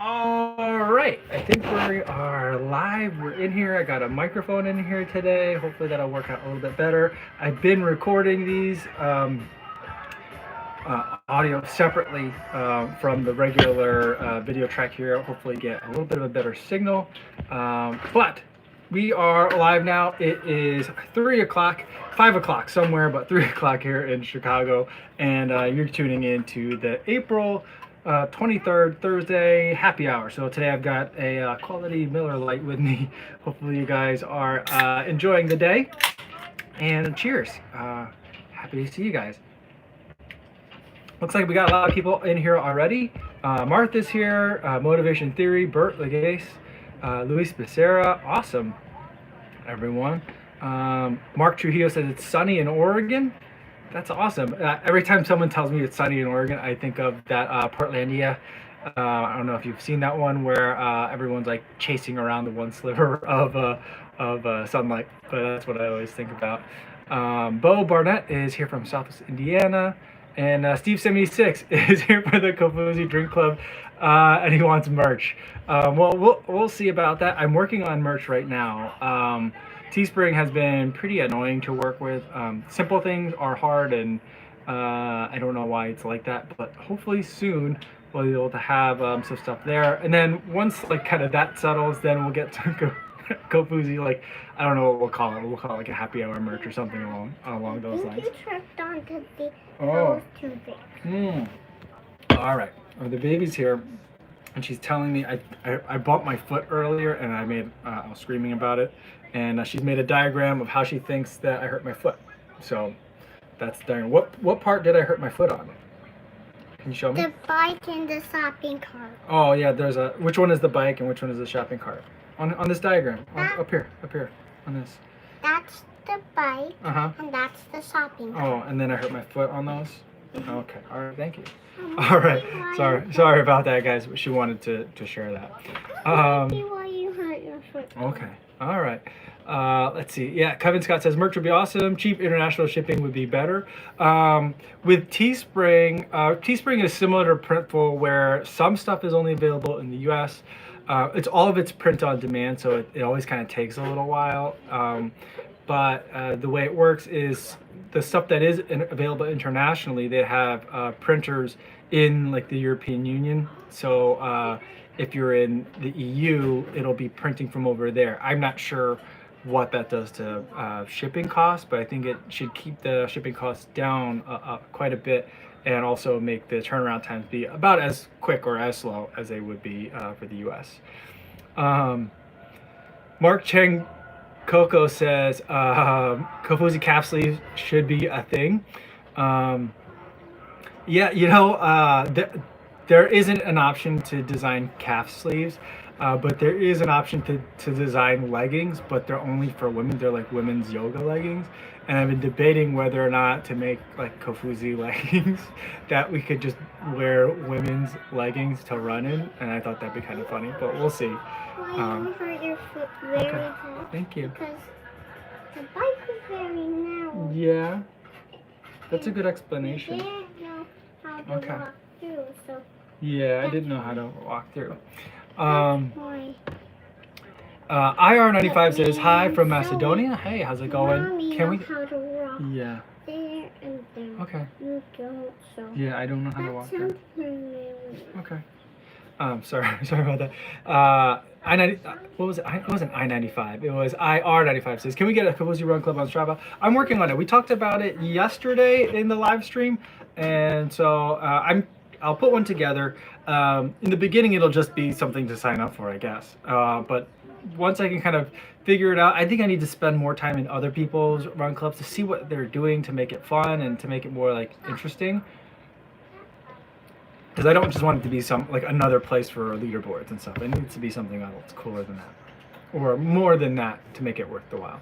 All right, I think we are live. We're in here. I got a microphone in here today. Hopefully that'll work out a little bit better. I've been recording these audio separately from the regular video track here. Hopefully get a little bit of a better signal. But we are live now. It is 3 o'clock, 5 o'clock somewhere, but 3 o'clock here in Chicago. And you're tuning in to the April 23rd Thursday happy hour. So today I've got a quality Miller Lite with me. Hopefully you guys are enjoying the day. And cheers. Happy to see you guys. Looks like we got a lot of people in here already. Martha's here, Motivation Theory, Bert Legace, Luis Becerra, awesome, everyone. Mark Trujillo says it's sunny in Oregon. That's awesome. Every time someone tells me it's sunny in Oregon, I think of that Portlandia. I don't know if you've seen that one where everyone's like chasing around the one sliver of sunlight, but that's what I always think about. Bo Barnett is here from Southwest Indiana. And Steve 76 is here for the Kofuzi Run Club, and he wants merch. Well, we'll see about that. I'm working on merch right now. Teespring has been pretty annoying to work with. Simple things are hard, and I don't know why it's like that. But hopefully soon we'll be able to have some stuff there. And then once like kind of that settles, then we'll get to Kofuzi, like, I don't know what we'll call it. We'll call it like a happy hour merch or something along those lines. You tripped onto those two things. All right. The baby's here, and she's telling me I bumped my foot earlier, and I was screaming about it, and she's made a diagram of how she thinks that I hurt my foot. So that's the diagram. What part did I hurt my foot on? Can you show me? The bike and the shopping cart. Oh yeah, which one is the bike and which one is the shopping cart? On this diagram, up here, on this. That's the bike, and that's the shopping cart. Oh, and then I hurt my foot on those? Okay, all right, thank you. All right, sorry about that, guys. She wanted to share that. Why you hurt your foot? Okay, all right. Let's see. Yeah, Kevin Scott says merch would be awesome. Cheap international shipping would be better. With Teespring, Teespring is similar to Printful, where some stuff is only available in the U.S. It's all of it's print on demand, so it always kind of takes a little while. But the way it works is the stuff that is available internationally, they have printers in like the European Union. So if you're in the EU, it'll be printing from over there. I'm not sure what that does to shipping costs, but I think it should keep the shipping costs down quite a bit, and also make the turnaround times be about as quick or as slow as they would be for the US. Mark Cheng Coco says Kofuzi calf sleeves should be a thing. Yeah, you know, there isn't an option to design calf sleeves, but there is an option to design leggings, but they're only for women. They're like women's yoga leggings. And I've been debating whether or not to make like Kofuzi leggings that we could just wear women's leggings to run in. And I thought that'd be kind of funny, but we'll see. Why you hurt your foot very bad? Thank you. Because the bike is very narrow. Yeah, that's a good explanation. You didn't know how to walk through, so. Yeah, I didn't know how to walk through. That's why. IR95 says hi from Macedonia. Hey, how's it going? Mommy Can we? knows how to walk Yeah. there and there. Okay. You don't, so. Yeah, I don't know how to walk there. That sounds familiar. Okay. Sorry about that. I-90, what was it? It wasn't I-95. It was IR95 says, can we get a Kofuzi Run Club on Strava? I'm working on it. We talked about it yesterday in the live stream, and so I'll put one together. In the beginning, it'll just be something to sign up for, I guess. But once I can kind of figure it out, I think I need to spend more time in other people's run clubs to see what they're doing to make it fun and to make it more like interesting. Because I don't just want it to be like another place for leaderboards and stuff. It needs to be something else cooler than that, or more than that, to make it worth the while.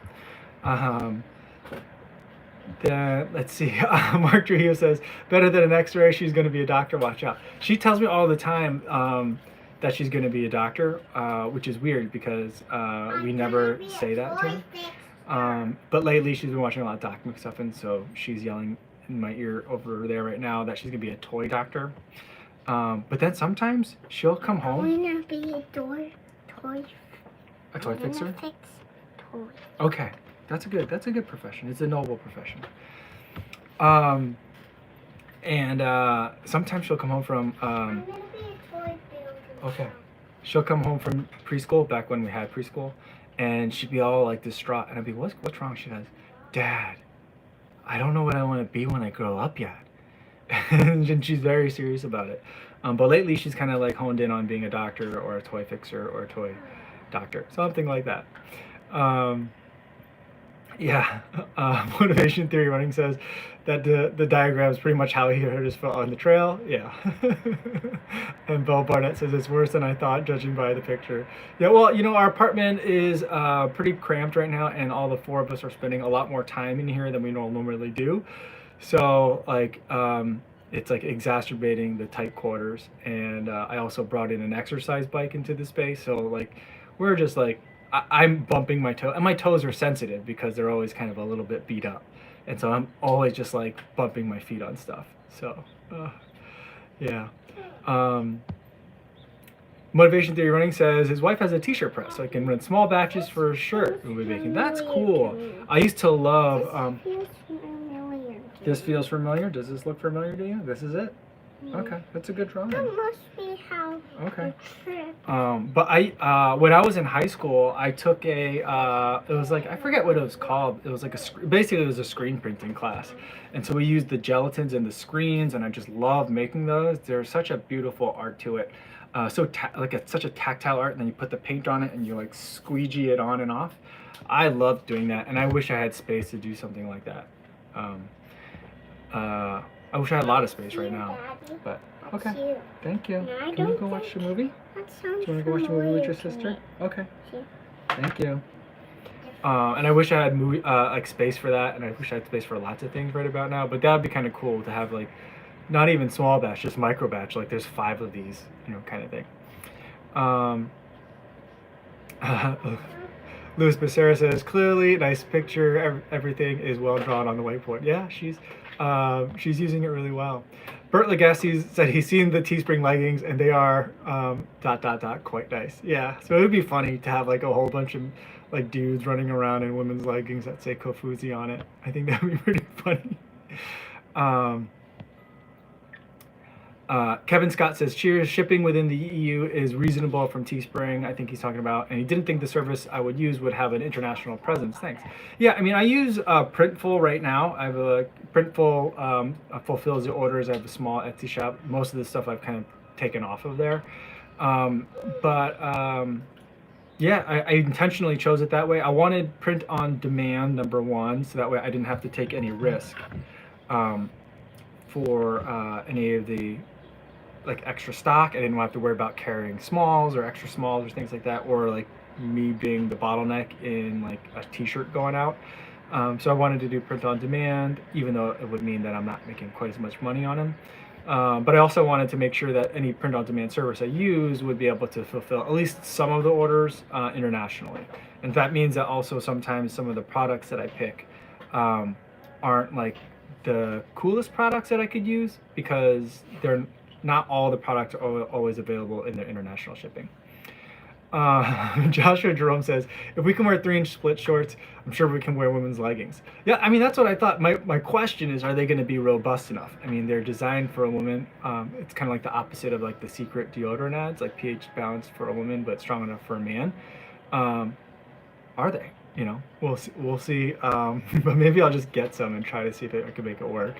Let's see. Mark Trujillo says, better than an X-ray. She's going to be a doctor. Watch out. She tells me all the time that she's going to be a doctor, which is weird because we never say that to her. But lately she's been watching a lot of Doc stuff, and so she's yelling in my ear over there right now that she's going to be a toy doctor. But then sometimes she'll come I home. wanna be a toy. A toy fixer? Fix toys. Okay, that's a good profession. It's a noble profession. And sometimes she'll come home from I'm gonna be a toy builder. okay, she'll come home from preschool back when we had preschool, and she'd be all like distraught, and I'd be, what's wrong? She goes, Dad, I don't know what I want to be when I grow up yet. And she's very serious about it. But lately she's kind of like honed in on being a doctor or a toy fixer or a toy doctor, something like that. Yeah, Motivation Theory Running says that the diagram is pretty much how he hurt his foot on the trail. Yeah. And Bill Barnett says it's worse than I thought, judging by the picture. Yeah, well, you know, our apartment is pretty cramped right now, and all the four of us are spending a lot more time in here than we normally do. So, like, it's like exacerbating the tight quarters. And I also brought in an exercise bike into the space. So, like, we're just like, I'm bumping my toe, and my toes are sensitive because they're always kind of a little bit beat up. And so I'm always just like bumping my feet on stuff. So, yeah. Motivation Theory Running says his wife has a t-shirt press, so I can run small batches for a shirt we'll be making. That's cool. I used to love. This feels familiar. Does this look familiar to you? This is it. Okay, that's a good drawing. That must be how. Okay. Trip. But I, when I was in high school, I took a, it was like, I forget what it was called. It was like basically it was a screen printing class. And so we used the gelatins and the screens, and I just love making those. There's such a beautiful art to it. Such a tactile art, and then you put the paint on it and you like squeegee it on and off. I love doing that, and I wish I had space to do something like that. I wish I had a lot of space right now, but okay. Thank you. Can you go watch the movie? Do you want to go watch the movie with your sister? Okay. Thank you. And I wish I had like space for that, and I wish I had space for lots of things right about now. But that would be kind of cool to have like, not even small batch, just micro batch. Like there's 5 of these, you know, kind of thing. Louis Becerra says clearly, nice picture. Everything is well drawn on the whiteboard. Yeah, she's using it really well. Bert Legassi said he's seen the Teespring leggings and they are ... quite nice. Yeah, so it would be funny to have like a whole bunch of like dudes running around in women's leggings that say Kofuzi on it. I think that would be pretty funny. Kevin Scott says, cheers, shipping within the EU is reasonable from Teespring. I think he's talking about, and he didn't think the service I would use would have an international presence. Thanks. Yeah, I mean, I use Printful right now. I have a Printful fulfills the orders. I have a small Etsy shop. Most of the stuff I've kind of taken off of there. Yeah, I intentionally chose it that way. I wanted print on demand, number one, so that way I didn't have to take any risk for any of the like extra stock. I didn't have to worry about carrying smalls or extra smalls or things like that, or like me being the bottleneck in like a t-shirt going out. So I wanted to do print on demand, even though it would mean that I'm not making quite as much money on them. But I also wanted to make sure that any print on demand service I use would be able to fulfill at least some of the orders internationally. And that means that also sometimes some of the products that I pick aren't like the coolest products that I could use, because they're not all the products are always available in their international shipping. Joshua Jerome says, if we can wear 3-inch split shorts, I'm sure we can wear women's leggings. Yeah, I mean, that's what I thought. My question is, are they going to be robust enough? I mean, they're designed for a woman. It's kind of like the opposite of like the secret deodorant ads, like pH balanced for a woman, but strong enough for a man. Are they? You know, we'll see. But maybe I'll just get some and try to see if I can make it work.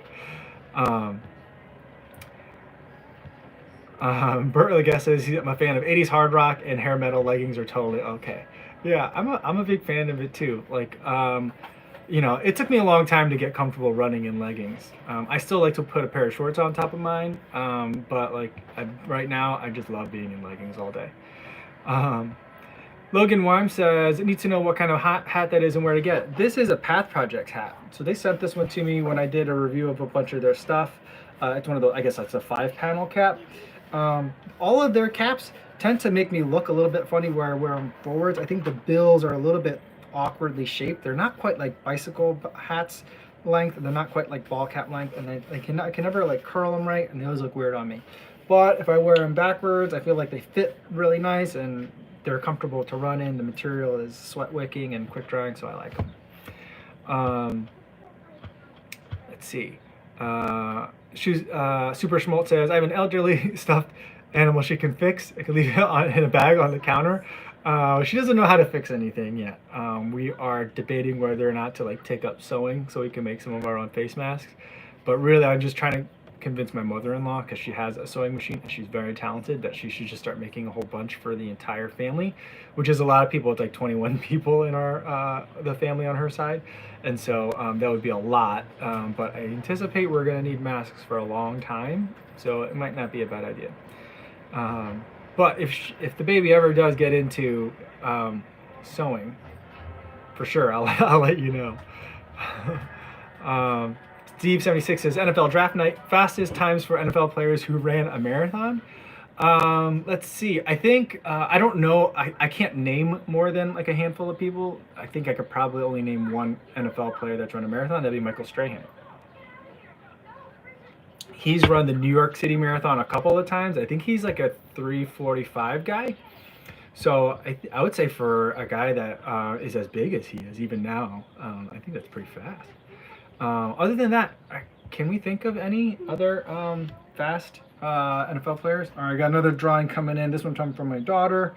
Bert Legas says I'm a fan of 80s hard rock, and hair metal leggings are totally okay. Yeah, I'm a big fan of it too. Like, you know, it took me a long time to get comfortable running in leggings. I still like to put a pair of shorts on top of mine, but like right now, I just love being in leggings all day. Logan Wime says, it needs to know what kind of hat that is and where to get it. This is a Path Projects hat. So they sent this one to me when I did a review of a bunch of their stuff. It's one of the, I guess that's a 5-panel cap. All of their caps tend to make me look a little bit funny where I wear them forwards. I think the bills are a little bit awkwardly shaped. They're not quite like bicycle hats length. They're not quite like ball cap length, and I can never like curl them right, and they always look weird on me. but if I wear them backwards, I feel like they fit really nice and they're comfortable to run in. The material is sweat wicking and quick drying, so I like them. Let's see. Super Schmaltz says, I have an elderly stuffed animal she can fix. I can leave it in a bag on the counter. She doesn't know how to fix anything yet. We are debating whether or not to like take up sewing so we can make some of our own face masks. But really, I'm just trying to convince my mother-in-law, because she has a sewing machine and she's very talented, that she should just start making a whole bunch for the entire family, which is a lot of people. It's like 21 people in our the family on her side, and so that would be a lot. But I anticipate we're going to need masks for a long time, so it might not be a bad idea. But if the baby ever does get into sewing, for sure I'll let you know. Steve76 says, NFL draft night, fastest times for NFL players who ran a marathon. Let's see. I think, I don't know. I can't name more than like a handful of people. I think I could probably only name one NFL player that's run a marathon. That'd be Michael Strahan. He's run the New York City Marathon a couple of times. I think he's like a 3:45 guy. So I would say for a guy that is as big as he is, even now, I think that's pretty fast. Other than that, can we think of any other fast NFL players? All right, I got another drawing coming in. This one coming from my daughter.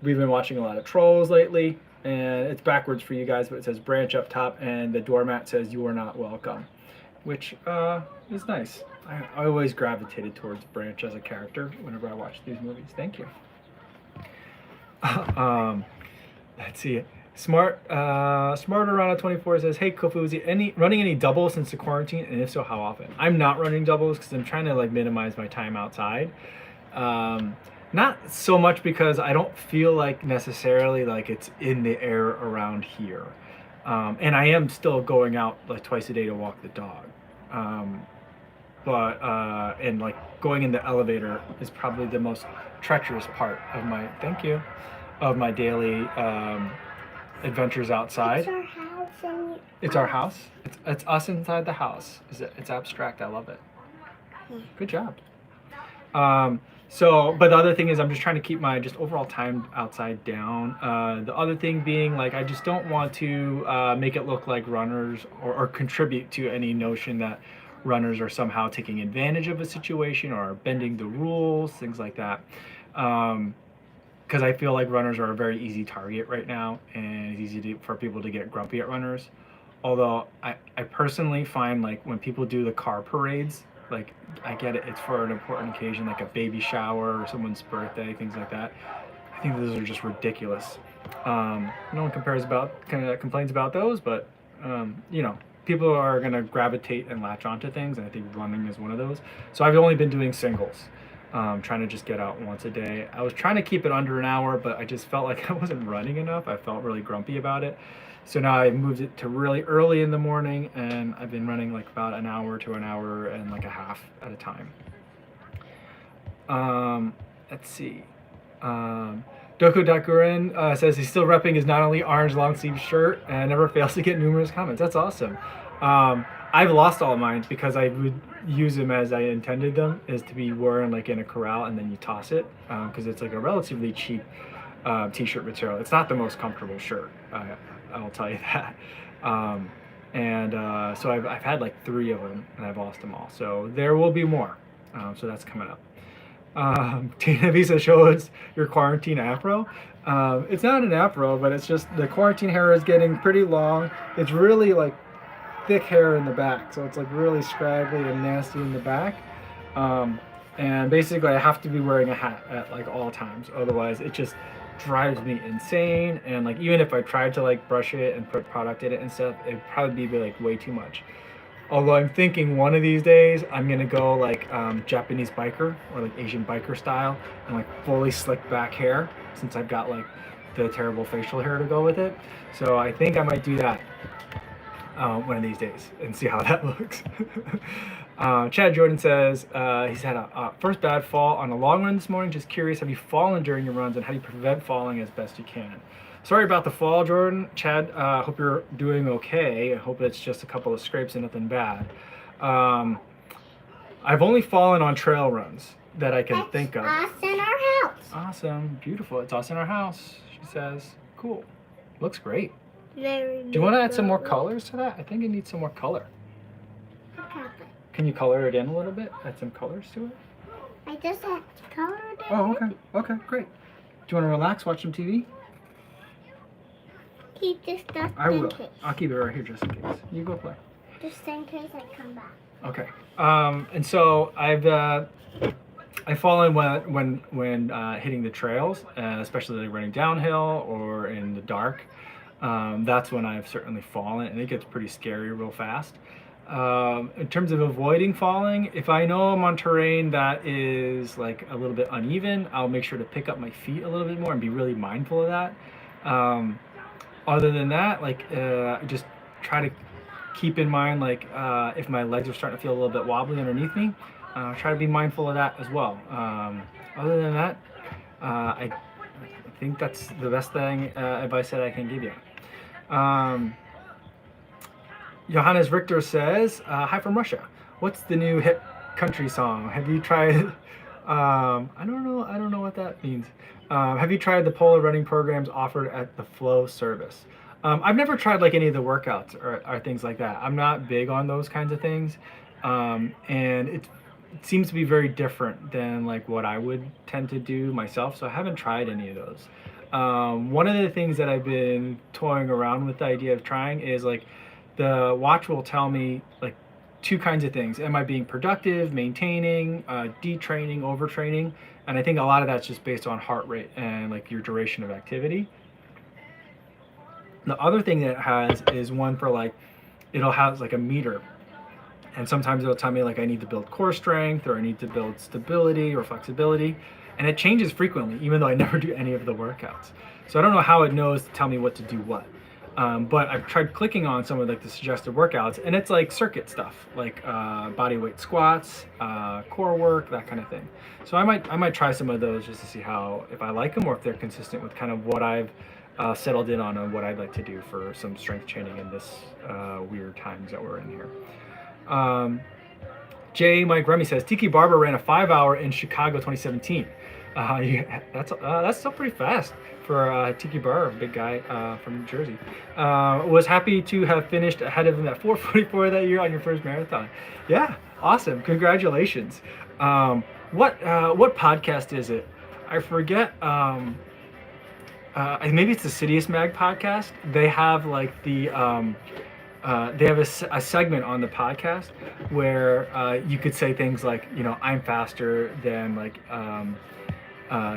We've been watching a lot of Trolls lately, and it's backwards for you guys, but it says branch up top, and the doormat says you are not welcome, which is nice. I always gravitated towards Branch as a character whenever I watch these movies. Thank you. Let's see. Smarter Rana 24 says, hey Kofuzi, running any doubles since the quarantine, and if so, how often? I'm not running doubles because I'm trying to like minimize my time outside. Not so much because I don't feel like necessarily like it's in the air around here. And I am still going out like twice a day to walk the dog. And like going in the elevator is probably the most treacherous part of my, thank you, of my daily adventures outside. It's our house. It's our house. It's us inside the house. It's abstract. I love it. Yeah. Good job. But the other thing is I'm just trying to keep my just overall time outside down. The other thing being like I just don't want to make it look like runners or contribute to any notion that runners are somehow taking advantage of a situation or bending the rules, things like that. Because I feel like runners are a very easy target right now, and it's easy for people to get grumpy at runners. Although I personally find like when people do the car parades, like I get it, it's for an important occasion like a baby shower or someone's birthday, things like that. I think those are just ridiculous. No one complains about those, but you know, people are gonna gravitate and latch onto things, and I think running is one of those. So I've only been doing singles. Trying to just get out once a day. I was trying to keep it under an hour, but I just felt like I wasn't running enough. I felt really grumpy about it. So now I moved it to really early in the morning, and I've been running like about an hour to an hour and like a half at a time. Let's see. Doku Dakuren says he's still repping his not only orange long sleeve shirt and never fails to get numerous comments. That's awesome. I've lost all mine because I would use them as I intended them, is to be worn like in a corral and then you toss it, because it's like a relatively cheap t-shirt material. It's not the most comfortable shirt, I'll tell you that. So I've had like 3 of them and I've lost them all. So there will be more. So that's coming up. Tina Visa shows your quarantine afro. It's not an afro, but it's just the quarantine hair is getting pretty long. It's really like thick hair in the back, so it's like really scraggly and nasty in the back, and basically I have to be wearing a hat at like all times, otherwise it just drives me insane. And like even if I tried to like brush it and put product in it and stuff, it'd probably be like way too much. Although I'm thinking one of these days I'm gonna go like Japanese biker or like Asian biker style and like fully slick back hair, since I've got like the terrible facial hair to go with it. So I think I might do that one of these days and see how that looks. Chad Jordan says he's had a first bad fall on a long run this morning. Just curious, have you fallen during your runs, and how do you prevent falling as best you can? Sorry about the fall, Jordan. Chad, hope you're doing okay. I hope it's just a couple of scrapes and nothing bad. I've only fallen on trail runs that I can think of. Us in our house. Awesome, beautiful. It's us in our house, she says. Cool. Looks great. Very Do you want to add some more colors to that? I think it needs some more color. Okay. Can you color it in a little bit? Add some colors to it? I just have to color it in. Oh, okay. Okay, great. Do you want to relax, watch some TV? Keep this stuff I in will. case. I'll keep it right here just in case. You go play. Just in case I come back. Okay. And so I've fallen when hitting the trails, especially like running downhill or in the dark. That's when I've certainly fallen, and it gets pretty scary real fast. In terms of avoiding falling, if I know I'm on terrain that is like a little bit uneven, I'll make sure to pick up my feet a little bit more and be really mindful of that. Other than that, like just try to keep in mind, like if my legs are starting to feel a little bit wobbly underneath me, try to be mindful of that as well. Other than that, I think that's the best thing advice that I can give you. Johannes Richter says, "Hi from Russia. What's the new hip country song? Have you tried?" I don't know what that means. Have you tried the polar running programs offered at the Flow service? I've never tried like any of the workouts or things like that. I'm not big on those kinds of things, and it seems to be very different than like what I would tend to do myself. So I haven't tried any of those. One of the things that I've been toying around with the idea of trying is like the watch will tell me like two kinds of things. Am I being productive, maintaining, detraining, overtraining? And I think a lot of that's just based on heart rate and like your duration of activity. The other thing that it has is one for like, it'll have like a meter. And sometimes it'll tell me like I need to build core strength or I need to build stability or flexibility. And it changes frequently, even though I never do any of the workouts. So I don't know how it knows to tell me what to do what. But I've tried clicking on some of like the suggested workouts, and it's like circuit stuff, like body weight squats, core work, that kind of thing. So I might try some of those just to see how, if I like them or if they're consistent with kind of what I've settled in on and what I'd like to do for some strength training in this weird times that we're in here. J. Mike Remy says Tiki Barber ran a 5-hour in Chicago 2017. That's still pretty fast for Tiki Barber, big guy from New Jersey. Was happy to have finished ahead of him at 4:44 that year on your first marathon. Yeah, awesome! Congratulations. What podcast is it? I forget. Maybe it's the Sidious Mag podcast. They have like the they have a segment on the podcast where you could say things like, you know, I'm faster than like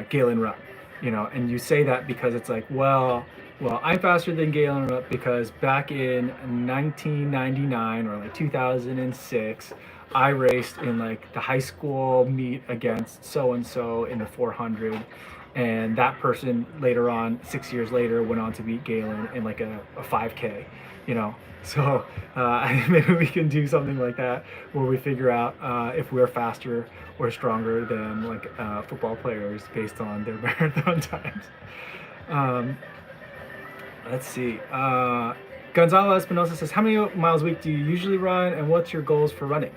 Galen Rupp, you know, and you say that because it's like, well, I'm faster than Galen Rupp because back in 1999 or like 2006, I raced in like the high school meet against so-and-so in the 400. And that person later on, 6 years later, went on to beat Galen in like a 5K, you know. So maybe we can do something like that where we figure out if we're faster or stronger than like football players based on their marathon times. Let's see. Gonzalo Espinosa says, how many miles a week do you usually run and what's your goals for running?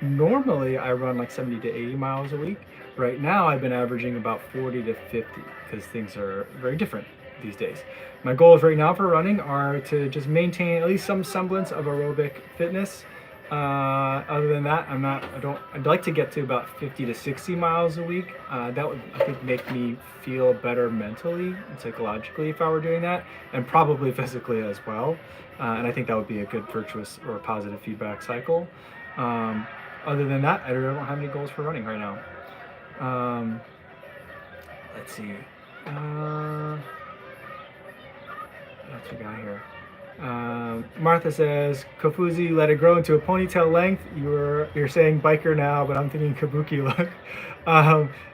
Normally I run like 70 to 80 miles a week. Right now I've been averaging about 40 to 50 because things are very different these days. My goals right now for running are to just maintain at least some semblance of aerobic fitness. Other than that, I'd like to get to about 50 to 60 miles a week. That would, I think, make me feel better mentally and psychologically if I were doing that, and probably physically as well. And I think that would be a good virtuous or positive feedback cycle. Other than that, I really don't have any goals for running right now. Let's see. What we got here? Martha says, Kofuzi, let it grow into a ponytail length. You're saying biker now, but I'm thinking kabuki look.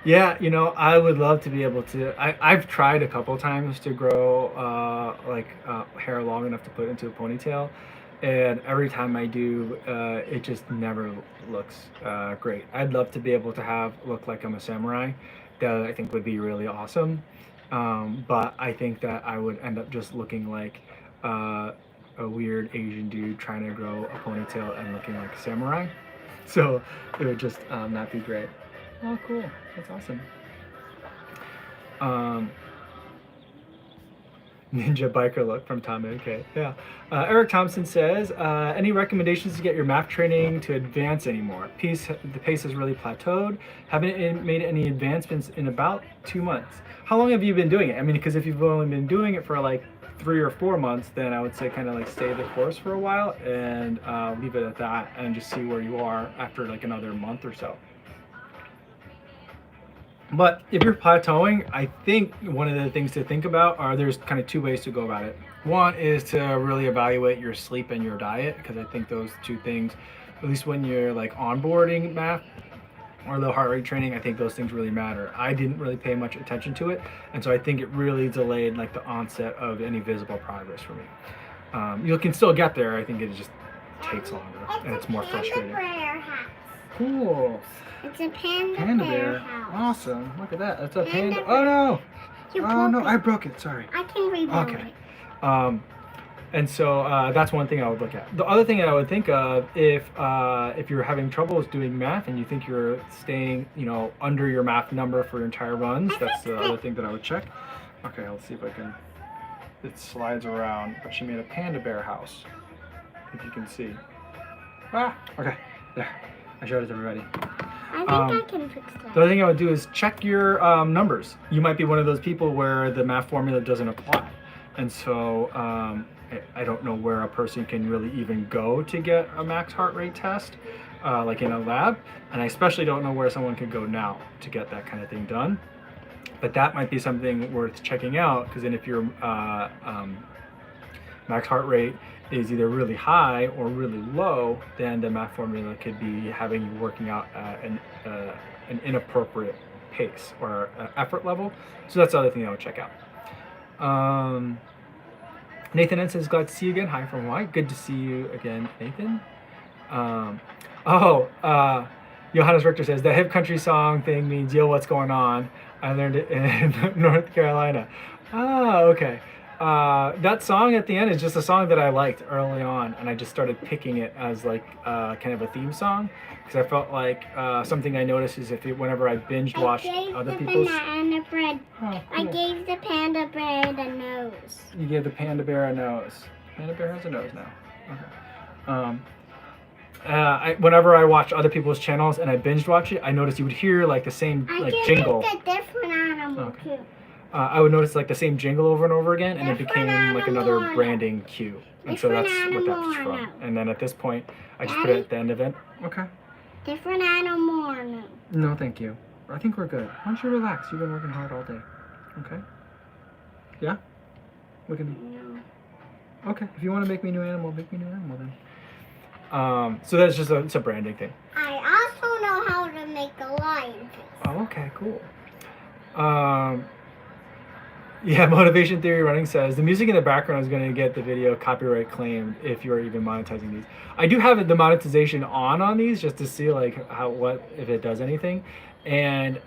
Yeah, you know, I would love to be able to. I've tried a couple times to grow hair long enough to put into a ponytail, and every time I do, it just never looks great. I'd love to be able to look like I'm a samurai. That I think would be really awesome. But I think that I would end up just looking like a weird Asian dude trying to grow a ponytail and looking like a samurai. So it would just not be great. Oh, cool. That's awesome. Ninja biker look from Tom. Okay, yeah. Eric Thompson says, any recommendations to get your math training to advance anymore? The pace has really plateaued. Haven't made any advancements in about 2 months. How long have you been doing it? I mean, because if you've only been doing it for like 3 or 4 months, then I would say kind of like stay the course for a while and leave it at that and just see where you are after like another month or so. But if you're plateauing, I think one of the things to think about are there's kind of 2 ways to go about it. One is to really evaluate your sleep and your diet, because I think those 2 things, at least when you're like onboarding math or low heart rate training, I think those things really matter. I didn't really pay much attention to it, and so I think it really delayed like the onset of any visible progress for me. You can still get there. I think it just takes longer and it's more frustrating. Cool. It's a panda bear house. Awesome. Look at that. That's a panda. Oh no. Oh no, I broke it. Sorry. I can rebuild it. And so that's one thing I would look at. The other thing I would think of if you're having troubles doing math and you think you're staying, under your math number for your entire runs, that's the other thing that I would check. Okay, let's see if I can. It slides around, but she made a panda bear house. If you can see. Okay, there. I showed it to everybody. I think I can fix that. The other thing I would do is check your numbers. You might be one of those people where the math formula doesn't apply. And so I don't know where a person can really even go to get a max heart rate test, like in a lab. And I especially don't know where someone can go now to get that kind of thing done. But that might be something worth checking out, because then if your max heart rate is either really high or really low, then the math formula could be having you working out at an inappropriate pace or effort level. So that's the other thing I would check out. Nathan N says, glad to see you again. Hi from Hawaii. Good to see you again, Nathan. Johannes Richter says, the hip country song thing means, yo, what's going on? I learned it in North Carolina. Okay. That song at the end is just a song that I liked early on, and I just started picking it as like kind of a theme song, because I felt like something I noticed is whenever I binge watched other people's. Banana bread. Oh, cool. I gave the panda bear a nose. You gave the panda bear a nose. Panda bear has a nose now. Okay. Whenever I watch other people's channels and I binge watch it, I noticed you would hear like the same jingle. I can make a different animal too. I would notice like the same jingle over and over again, and it became like another branding cue. And so that's what that's from. And then at this point, I just put it at the end of it. Okay. Different animal. No, thank you. I think we're good. Why don't you relax? You've been working hard all day. Okay. Yeah? We can. No. Okay. If you want to make me a new animal, make me a new animal then. So that's just it's a branding thing. I also know how to make a lion face. Oh, okay, cool. Yeah, Motivation Theory Running says, the music in the background is going to get the video copyright claimed if you're even monetizing these. I do have the monetization on these just to see like if it does anything. And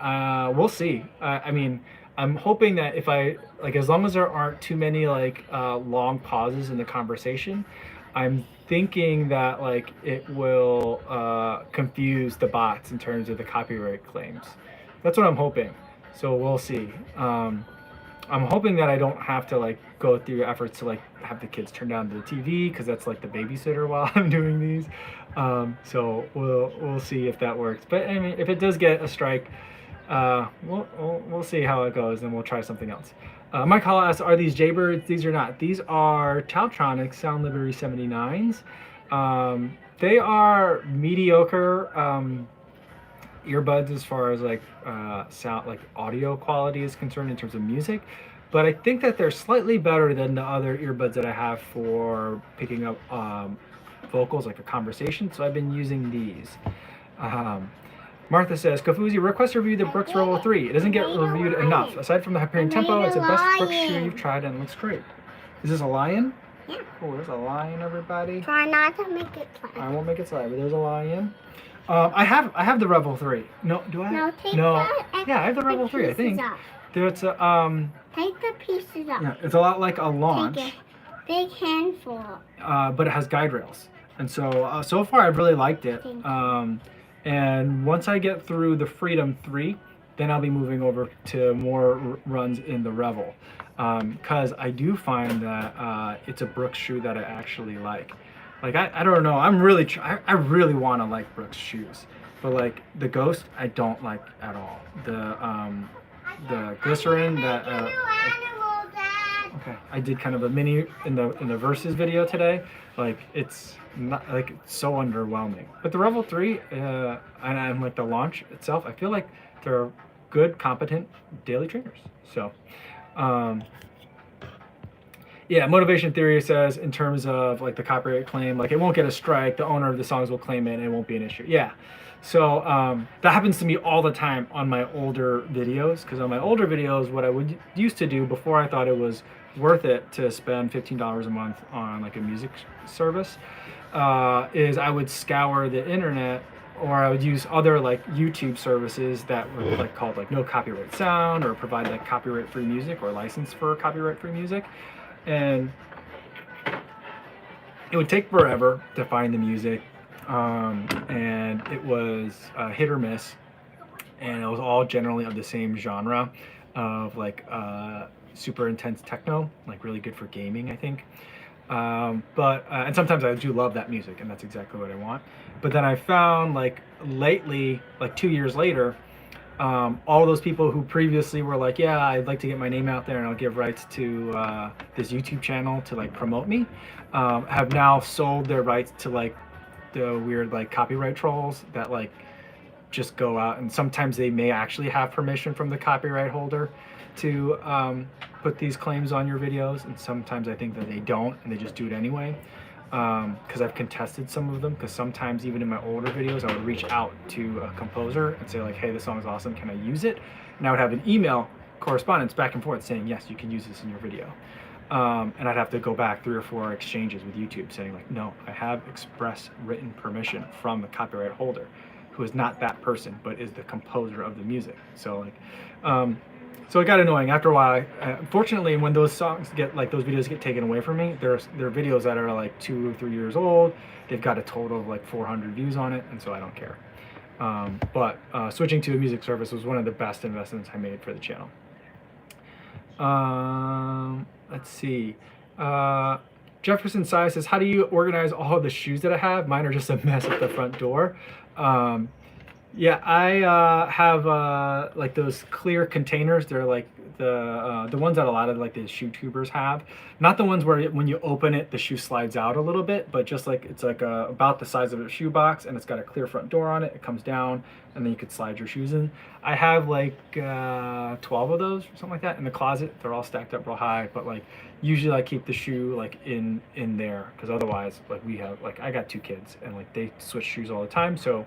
we'll see. I mean, I'm hoping that if as long as there aren't too many long pauses in the conversation, I'm thinking that it will confuse the bots in terms of the copyright claims. That's what I'm hoping. So we'll see. I'm hoping that I don't have to go through efforts to have the kids turn down the TV, because that's the babysitter while I'm doing these. So we'll see if that works. But I mean, if it does get a strike, we'll see how it goes, and we'll try something else. Mike Hall asks, are these Jaybirds? These are not. These are Tautronic Sound Library 79s. They are mediocre earbuds as far as sound, audio quality is concerned in terms of music, but I think that they're slightly better than the other earbuds that I have for picking up vocals, like a conversation. So I've been using these. Martha says, Kofuzi, request to review the Brooks Rebel 3. It doesn't get reviewed enough. Aside from the Hyperion Tempo, it's the best Brooks shoe you've tried and it looks great. Is this a lion? Yeah. Oh, there's a lion, everybody. Try not to make it slide. I won't make it slide, but there's a lion. I have the Rebel 3. No, do I? No, take no. the Yeah, I have the Rebel 3, I think. Up. There's a Take the pieces up. Yeah, it's a lot like a launch. Take a big handful. But it has guide rails. And so so far I've really liked it. Thank you. And once I get through the Freedom 3, then I'll be moving over to more runs in the Revel. Because I do find that it's a Brooks shoe that I actually like. Like I don't know, I'm really I really want to like Brooks shoes, but like the Ghost I don't like at all. The glycerin that okay, I did kind of a mini in the Versus video today. Like it's not like it's so underwhelming. But the Revel 3 and like the launch itself, I feel like they're good, competent daily trainers. So yeah, Motivation Theory says in terms of like the copyright claim, like it won't get a strike. The owner of the songs will claim it, and it won't be an issue. Yeah, so that happens to me all the time on my older videos. Because on my older videos, what I would used to do before I thought it was worth it to spend $15 a month on like a music service, is I would scour the internet, or I would use other like YouTube services that were like called like no copyright sound, or provide like copyright free music or license for copyright free music. And it would take forever to find the music, and it was hit or miss, and it was all generally of the same genre of like super intense techno, like really good for gaming, I think. But and sometimes I do love that music, and that's exactly what I want. But then I found like lately, like 2 years later, all those people who previously were like, yeah, I'd like to get my name out there and I'll give rights to this YouTube channel to like promote me, have now sold their rights to like the weird like copyright trolls that like just go out, and sometimes they may actually have permission from the copyright holder to put these claims on your videos, and sometimes I think that they don't and they just do it anyway. Because I've contested some of them, because sometimes even in my older videos I would reach out to a composer and say like, hey, this song is awesome, can I use it? And I would have an email correspondence back and forth saying, yes, you can use this in your video. And I'd have to go back 3 or 4 exchanges with YouTube saying like, no, I have express written permission from the copyright holder, who is not that person but is the composer of the music. So like so it got annoying after a while. Unfortunately, when those songs get like those videos get taken away from me, there are videos that are like 2 or 3 years old. They've got a total of like 400 views on it, and so I don't care. But switching to a music service was one of the best investments I made for the channel. Let's see. Jefferson Sai says, how do you organize all of the shoes that I have? Mine are just a mess at the front door. Yeah, I have like those clear containers. They're like the ones that a lot of like the shoe tubers have. Not the ones where when you open it, the shoe slides out a little bit, but just like it's like about the size of a shoe box, and it's got a clear front door on it. It comes down, and then you could slide your shoes in. I have like 12 of those or something like that in the closet. They're all stacked up real high, but like usually I keep the shoe like in there, because otherwise like we have like I got 2 kids and like they switch shoes all the time, so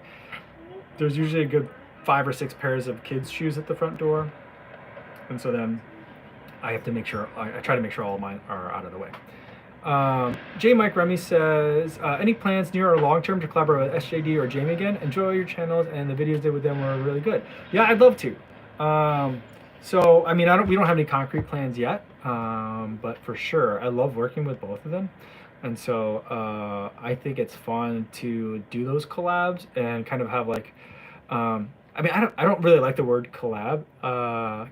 there's usually a good 5 or 6 pairs of kids' shoes at the front door, and so then I have to make sure I try to make sure all of mine are out of the way. J. Mike Remy says, any plans near or long term to collaborate with SJD or Jamie again? Enjoy your channels, and the videos did with them were really good. Yeah, I'd love to. So I mean, we don't have any concrete plans yet, but for sure, I love working with both of them. And so I think it's fun to do those collabs and kind of have like, I mean, I don't really like the word collab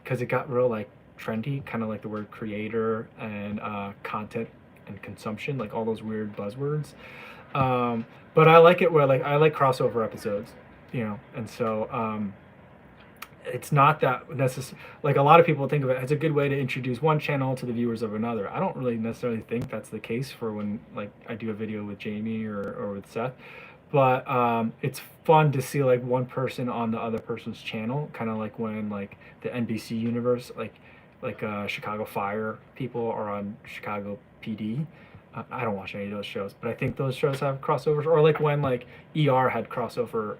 because it got real like trendy, kind of like the word creator and content and consumption, like all those weird buzzwords. But I like it where like I like crossover episodes, you know, and so it's not that necessary. Like a lot of people think of it as a good way to introduce one channel to the viewers of another. I don't really necessarily think that's the case for when like I do a video with Jamie or with Seth, but it's fun to see like one person on the other person's channel, kind of like when like the NBC universe, like Chicago Fire people are on Chicago PD. I don't watch any of those shows, but I think those shows have crossovers, or like when like ER had crossover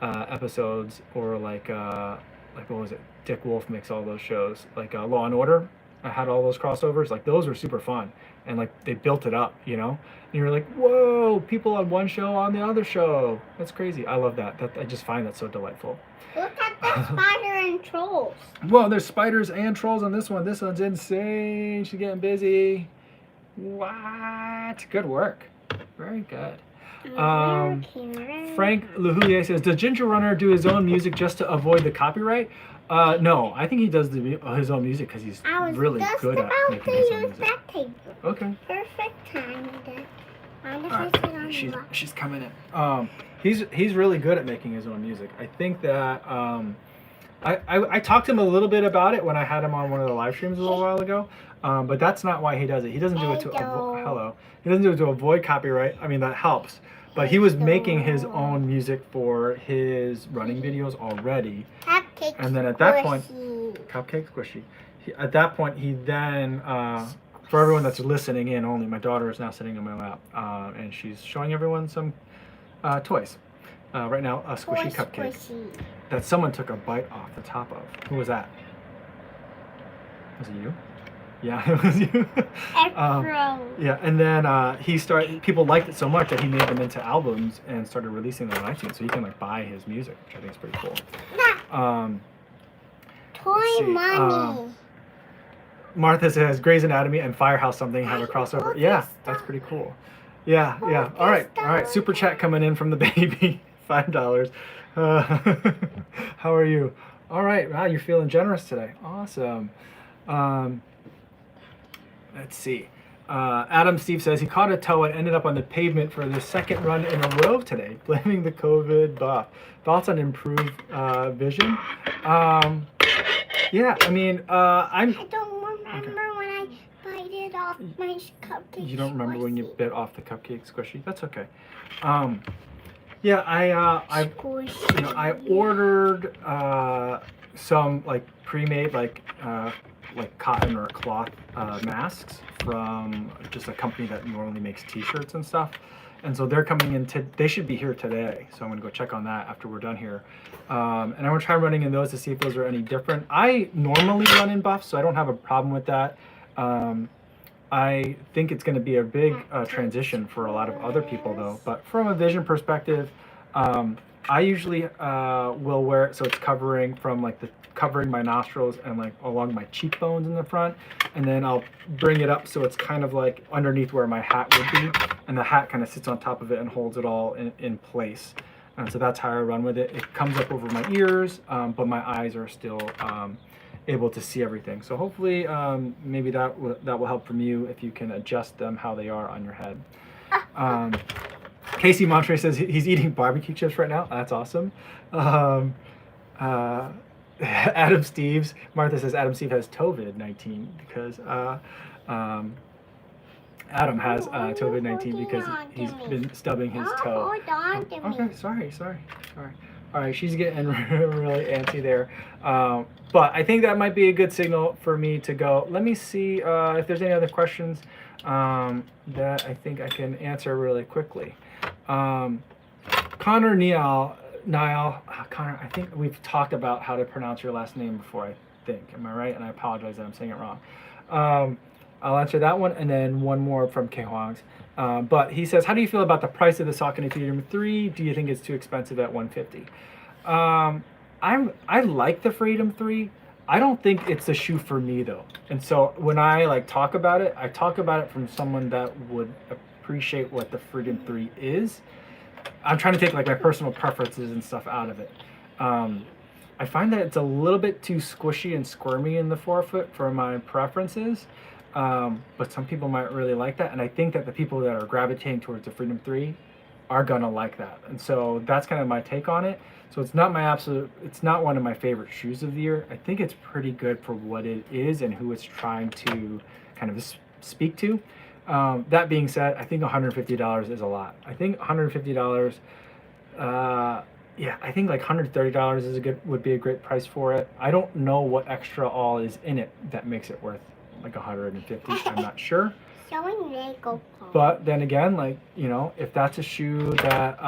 episodes, or like what was it? Dick Wolf makes all those shows, like Law and Order. I had all those crossovers. Like those were super fun, and like they built it up, you know. And you're like, whoa, people on one show on the other show. That's crazy. I love that. I just find that so delightful. Look at the spider and trolls. Whoa, there's spiders and trolls on this one. This one's insane. She's getting busy. What? Good work. Very good. Frank Lahulier says, does Ginger Runner do his own music just to avoid the copyright? No, I think he does his own music because he's really good at making his own music. Okay. Perfect time. She's coming in. He's really good at making his own music. I think that I talked to him a little bit about it when I had him on one of the live streams a little while ago. But that's not why he does it. He doesn't do it to He doesn't do it to avoid copyright. I mean, that helps. But he was making his own music for his running videos already. Cupcake and then at that point, Cupcake Squishy. At that point, he then, for everyone that's listening in only, my daughter is now sitting in my lap, and she's showing everyone some toys. Right now, a squishy cupcake that someone took a bite off the top of. Who was that? Was it you? Yeah, it was you. Yeah, and then people liked it so much that he made them into albums and started releasing them on iTunes, so you can like buy his music, which I think is pretty cool. Toy money. Martha says Grey's Anatomy and Firehouse something have a crossover. Yeah, that's pretty cool. Yeah. All right. Super chat coming in from the baby, $5. How are you? All right. Wow, you're feeling generous today. Awesome. Let's see. Adam Steve says he caught a toe and ended up on the pavement for the second run in a row today, blaming the COVID buff. Thoughts on improved vision? Yeah, I mean, I don't remember when I bit off my cupcake. You don't remember when you bit off the cupcake squishy? That's okay. Yeah, I ordered some like pre-made like cotton or cloth masks from just a company that normally makes T-shirts and stuff. And so they're coming in, they should be here today. So I'm gonna go check on that after we're done here. And I'm gonna try running in those to see if those are any different. I normally run in buffs, so I don't have a problem with that. I think it's gonna be a big transition for a lot of other people though. But from a vision perspective, I usually will wear it so it's covering from like covering my nostrils and like along my cheekbones in the front, and then I'll bring it up so it's kind of like underneath where my hat would be, and the hat kind of sits on top of it and holds it all in place. And so that's how I run with it. It comes up over my ears, but my eyes are still able to see everything. So hopefully maybe that will help from you if you can adjust them how they are on your head. Casey Montre says he's eating barbecue chips right now. That's awesome. Adam Steves, Martha says Adam Steve has COVID-19 because Adam has COVID-19 because he's been stubbing his toe. Okay, sorry. All right, she's getting really antsy there. But I think that might be a good signal for me to go. Let me see if there's any other questions that I think I can answer really quickly. Connor Connor, I think we've talked about how to pronounce your last name before, I think. Am I right? And I apologize that I'm saying it wrong. I'll answer that one, and then one more from K Huang's. But he says, how do you feel about the price of the Saucony Freedom 3? Do you think it's too expensive at $150? I like the Freedom 3. I don't think it's a shoe for me though. And so when I like talk about it, I talk about it from someone that would appreciate what the Freedom 3 is. I'm trying to take like my personal preferences and stuff out of it. I find that it's a little bit too squishy and squirmy in the forefoot for my preferences. But some people might really like that. And I think that the people that are gravitating towards the Freedom 3 are gonna like that. And so that's kind of my take on it. So it's not it's not one of my favorite shoes of the year. I think it's pretty good for what it is and who it's trying to kind of speak to. That being said, I think $150 is a lot. I think $150, yeah, I think like $130 would be a great price for it. I don't know what extra all is in it that makes it worth like $150. I'm not sure. But then again, like, you know, if that's a shoe that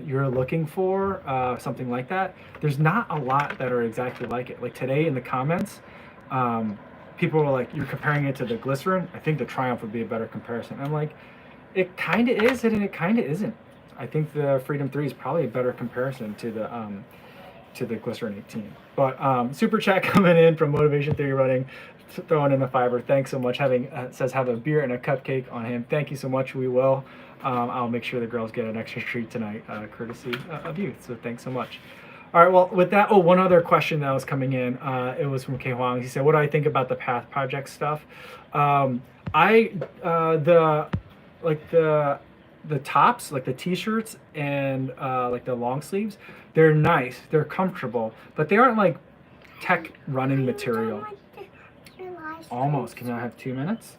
you're looking for, something like that, there's not a lot that are exactly like it. Like today in the comments, people were like, you're comparing it to the Glycerin. I think the Triumph would be a better comparison. I'm like, it kind of is and it kind of isn't. I think the Freedom 3 is probably a better comparison to to the Glycerin 18. But super chat coming in from Motivation Theory Running, throwing in a fiber. Thanks so much. Says have a beer and a cupcake on him. Thank you so much. We will. I'll make sure the girls get an extra treat tonight, courtesy of you. So thanks so much. All right, well, with that, one other question that was coming in. It was from K Huang. He said, what do I think about the Path Project stuff? The tops, like the t-shirts and like the long sleeves, they're nice, they're comfortable, but they aren't like tech running material. Almost. Can I have 2 minutes?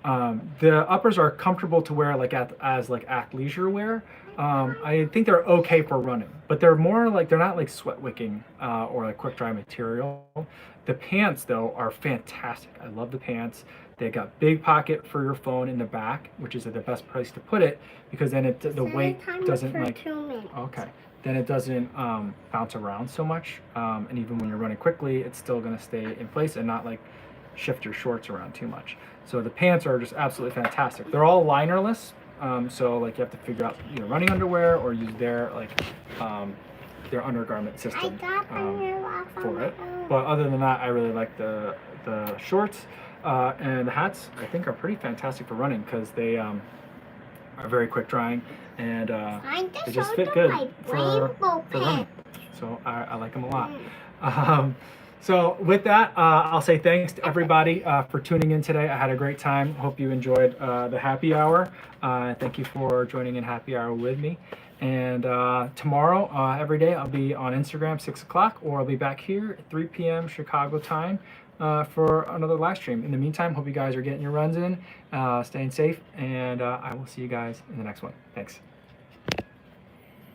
The uppers are comfortable to wear like as athleisure wear. I think they're okay for running, but they're more like, they're not like sweat wicking or like quick dry material. The pants though are fantastic. I love the pants. They got big pocket for your phone in the back, which is the best place to put it, because then the weight doesn't like, okay, then it doesn't bounce around so much, and even when you're running quickly, it's still going to stay in place and not like shift your shorts around too much. So the pants are just absolutely fantastic. They're all linerless, so like you have to figure out either running underwear or use their undergarment system for it. But other than that, I really like the shorts. And the hats, I think, are pretty fantastic for running because they are very quick drying, and they just fit good for running. So I like them a lot. So with that, I'll say thanks to everybody for tuning in today. I had a great time. Hope you enjoyed the happy hour. Thank you for joining in happy hour with me. And tomorrow, every day, I'll be on Instagram 6 o'clock, or I'll be back here at 3 p.m. Chicago time for another live stream. In the meantime, hope you guys are getting your runs in, staying safe, and I will see you guys in the next one. Thanks.